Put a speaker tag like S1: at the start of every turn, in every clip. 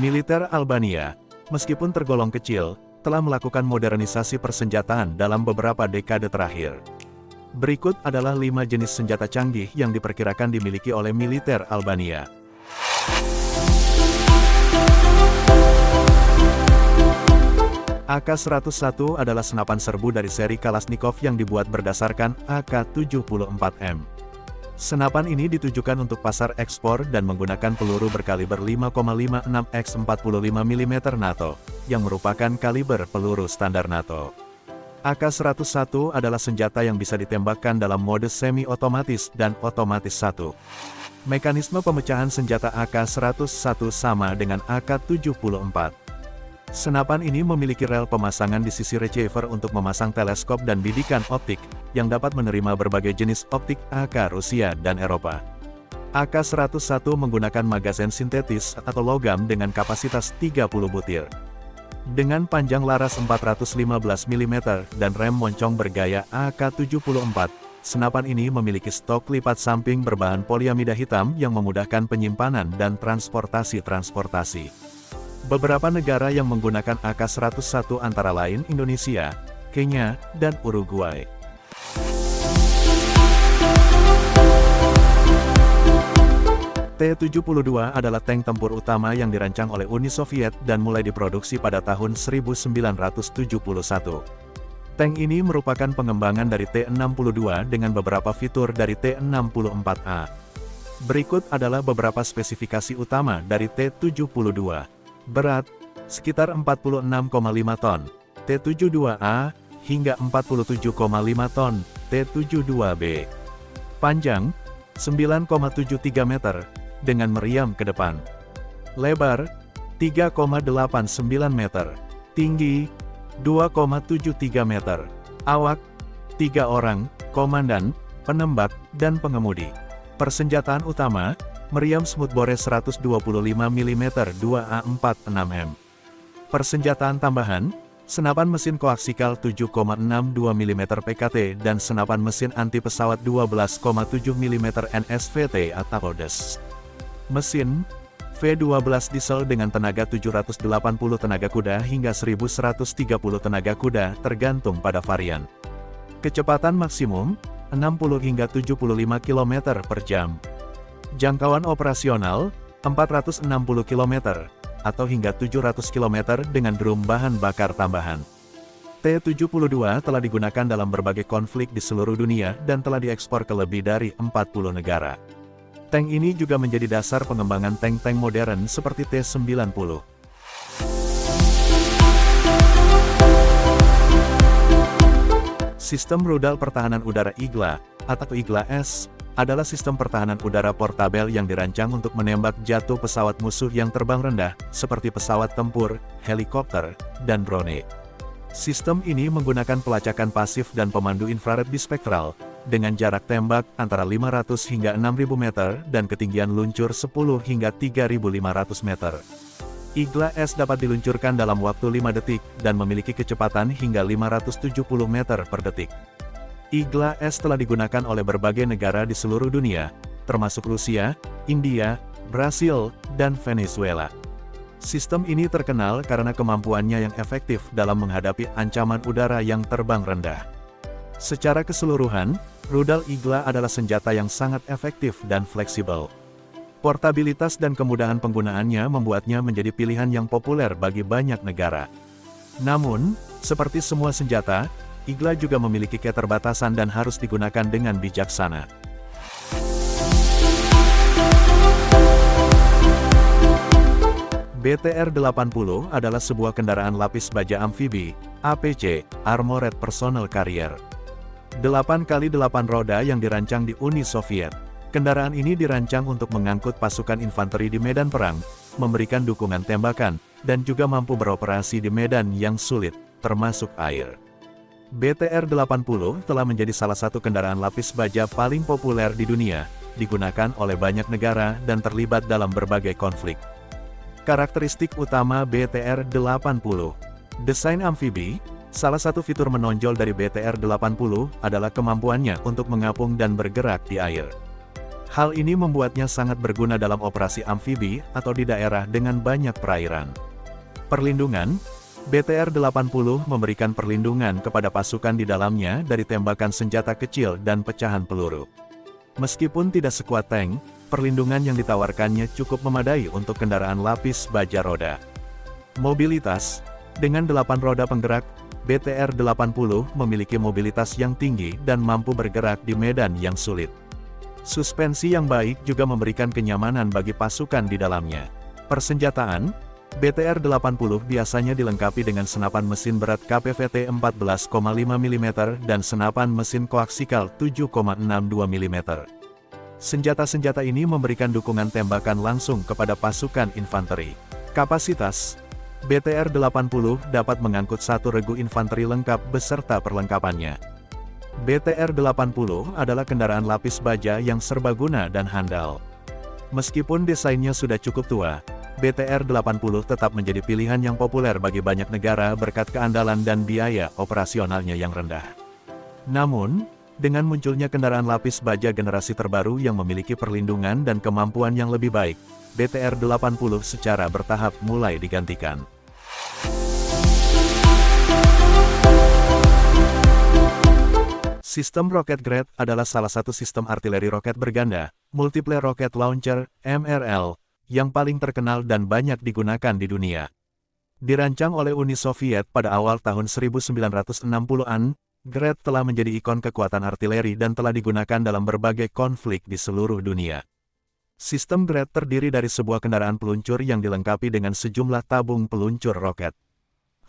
S1: Militer Albania, meskipun tergolong kecil, telah melakukan modernisasi persenjataan dalam beberapa dekade terakhir. Berikut adalah 5 jenis senjata canggih yang diperkirakan dimiliki oleh militer Albania. AK-101 adalah senapan serbu dari seri Kalashnikov yang dibuat berdasarkan AK-74M. Senapan ini ditujukan untuk pasar ekspor dan menggunakan peluru berkaliber 5,56 x 45 mm NATO, yang merupakan kaliber peluru standar NATO. AK-101 adalah senjata yang bisa ditembakkan dalam mode semi-otomatis dan otomatis 1. Mekanisme pemecahan senjata AK-101 sama dengan AK-74. Senapan ini memiliki rel pemasangan di sisi receiver untuk memasang teleskop dan bidikan optik, yang dapat menerima berbagai jenis optik AK Rusia dan Eropa. AK-101 menggunakan magazen sintetis atau logam dengan kapasitas 30 butir. Dengan panjang laras 415 mm dan rem moncong bergaya AK-74, senapan ini memiliki stok lipat samping berbahan poliamida hitam yang memudahkan penyimpanan dan transportasi. Beberapa negara yang menggunakan AK-101 antara lain Indonesia, Kenya, dan Uruguay. T-72 adalah tank tempur utama yang dirancang oleh Uni Soviet dan mulai diproduksi pada tahun 1971. Tank ini merupakan pengembangan dari T-62 dengan beberapa fitur dari T-64A. Berikut adalah beberapa spesifikasi utama dari T-72. Berat, sekitar 46,5 ton, T-72A, hingga 47,5 ton, T-72B. Panjang, 9,73 meter, dengan meriam ke depan. Lebar, 3,89 meter. Tinggi, 2,73 meter. Awak, 3 orang, komandan, penembak, dan pengemudi. Persenjataan utama, meriam smoothbore 125 mm 2A46M. Persenjataan tambahan, senapan mesin koaksikal 7,62 mm PKT dan senapan mesin anti pesawat 12,7 mm NSVT atau DES. Mesin, V12 diesel dengan tenaga 780 tenaga kuda hingga 1130 tenaga kuda tergantung pada varian. Kecepatan maksimum, 60 hingga 75 km per jam. Jangkauan operasional, 460 km, atau hingga 700 km dengan drum bahan bakar tambahan. T-72 telah digunakan dalam berbagai konflik di seluruh dunia dan telah diekspor ke lebih dari 40 negara. Tank ini juga menjadi dasar pengembangan tank-tank modern seperti T-90. Sistem rudal pertahanan udara IGLA, atau IGLA-S, adalah sistem pertahanan udara portabel yang dirancang untuk menembak jatuh pesawat musuh yang terbang rendah, seperti pesawat tempur, helikopter, dan drone. Sistem ini menggunakan pelacakan pasif dan pemandu infrared bispektral, dengan jarak tembak antara 500 hingga 6.000 meter dan ketinggian luncur 10 hingga 3.500 meter. IGLA-S dapat diluncurkan dalam waktu 5 detik dan memiliki kecepatan hingga 570 meter per detik. IGLA-S telah digunakan oleh berbagai negara di seluruh dunia, termasuk Rusia, India, Brasil, dan Venezuela. Sistem ini terkenal karena kemampuannya yang efektif dalam menghadapi ancaman udara yang terbang rendah. Secara keseluruhan, rudal IGLA adalah senjata yang sangat efektif dan fleksibel. Portabilitas dan kemudahan penggunaannya membuatnya menjadi pilihan yang populer bagi banyak negara. Namun, seperti semua senjata, IGLA juga memiliki keterbatasan dan harus digunakan dengan bijaksana. BTR-80 adalah sebuah kendaraan lapis baja amfibi, APC, Armored Personnel Carrier. 8x8 roda yang dirancang di Uni Soviet. Kendaraan ini dirancang untuk mengangkut pasukan infanteri di medan perang, memberikan dukungan tembakan, dan juga mampu beroperasi di medan yang sulit, termasuk air. BTR-80 telah menjadi salah satu kendaraan lapis baja paling populer di dunia, digunakan oleh banyak negara dan terlibat dalam berbagai konflik. Karakteristik utama BTR-80. Desain amfibi. Salah satu fitur menonjol dari BTR-80 adalah kemampuannya untuk mengapung dan bergerak di air. Hal ini membuatnya sangat berguna dalam operasi amfibi atau di daerah dengan banyak perairan. Perlindungan, BTR-80 memberikan perlindungan kepada pasukan di dalamnya dari tembakan senjata kecil dan pecahan peluru. Meskipun tidak sekuat tank, perlindungan yang ditawarkannya cukup memadai untuk kendaraan lapis baja roda. Mobilitas, dengan 8 roda penggerak, BTR-80 memiliki mobilitas yang tinggi dan mampu bergerak di medan yang sulit. Suspensi yang baik juga memberikan kenyamanan bagi pasukan di dalamnya. Persenjataan, BTR-80 biasanya dilengkapi dengan senapan mesin berat KPVT 14,5 mm dan senapan mesin koaksikal 7,62 mm. Senjata-senjata ini memberikan dukungan tembakan langsung kepada pasukan infanteri. Kapasitas, BTR-80 dapat mengangkut 1 regu infanteri lengkap beserta perlengkapannya. BTR-80 adalah kendaraan lapis baja yang serbaguna dan handal. Meskipun desainnya sudah cukup tua, BTR-80 tetap menjadi pilihan yang populer bagi banyak negara berkat keandalan dan biaya operasionalnya yang rendah. Namun, dengan munculnya kendaraan lapis baja generasi terbaru yang memiliki perlindungan dan kemampuan yang lebih baik, BTR-80 secara bertahap mulai digantikan. Sistem Rocket Grad adalah salah satu sistem artileri roket berganda, Multiple Rocket Launcher, MRL, yang paling terkenal dan banyak digunakan di dunia. Dirancang oleh Uni Soviet pada awal tahun 1960-an, Grad telah menjadi ikon kekuatan artileri dan telah digunakan dalam berbagai konflik di seluruh dunia. Sistem Grad terdiri dari sebuah kendaraan peluncur yang dilengkapi dengan sejumlah tabung peluncur roket.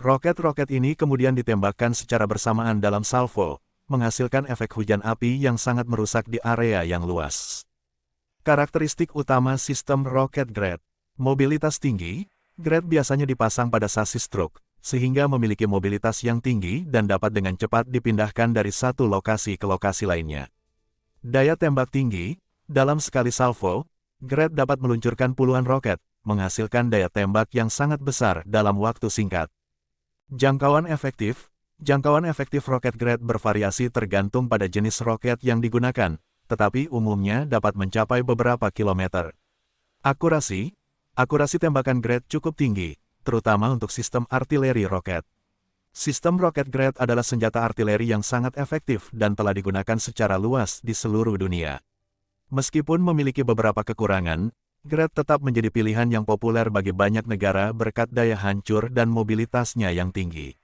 S1: Roket-roket ini kemudian ditembakkan secara bersamaan dalam salvo, menghasilkan efek hujan api yang sangat merusak di area yang luas. Karakteristik utama sistem Rocket Grad, mobilitas tinggi. Grad biasanya dipasang pada sasis truk, sehingga memiliki mobilitas yang tinggi dan dapat dengan cepat dipindahkan dari satu lokasi ke lokasi lainnya. Daya tembak tinggi, dalam sekali salvo, Grad dapat meluncurkan puluhan roket, menghasilkan daya tembak yang sangat besar dalam waktu singkat. Jangkauan efektif Rocket Grad bervariasi tergantung pada jenis roket yang digunakan, tetapi umumnya dapat mencapai beberapa kilometer. Akurasi tembakan Grad cukup tinggi, terutama untuk sistem artileri roket. Sistem Rocket Grad adalah senjata artileri yang sangat efektif dan telah digunakan secara luas di seluruh dunia. Meskipun memiliki beberapa kekurangan, Grad tetap menjadi pilihan yang populer bagi banyak negara berkat daya hancur dan mobilitasnya yang tinggi.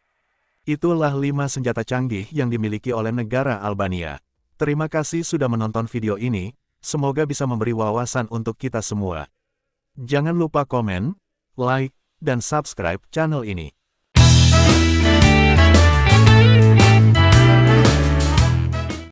S1: Itulah 5 senjata canggih yang dimiliki oleh negara Albania. Terima kasih sudah menonton video ini, semoga bisa memberi wawasan untuk kita semua. Jangan lupa komen, like, dan subscribe channel ini.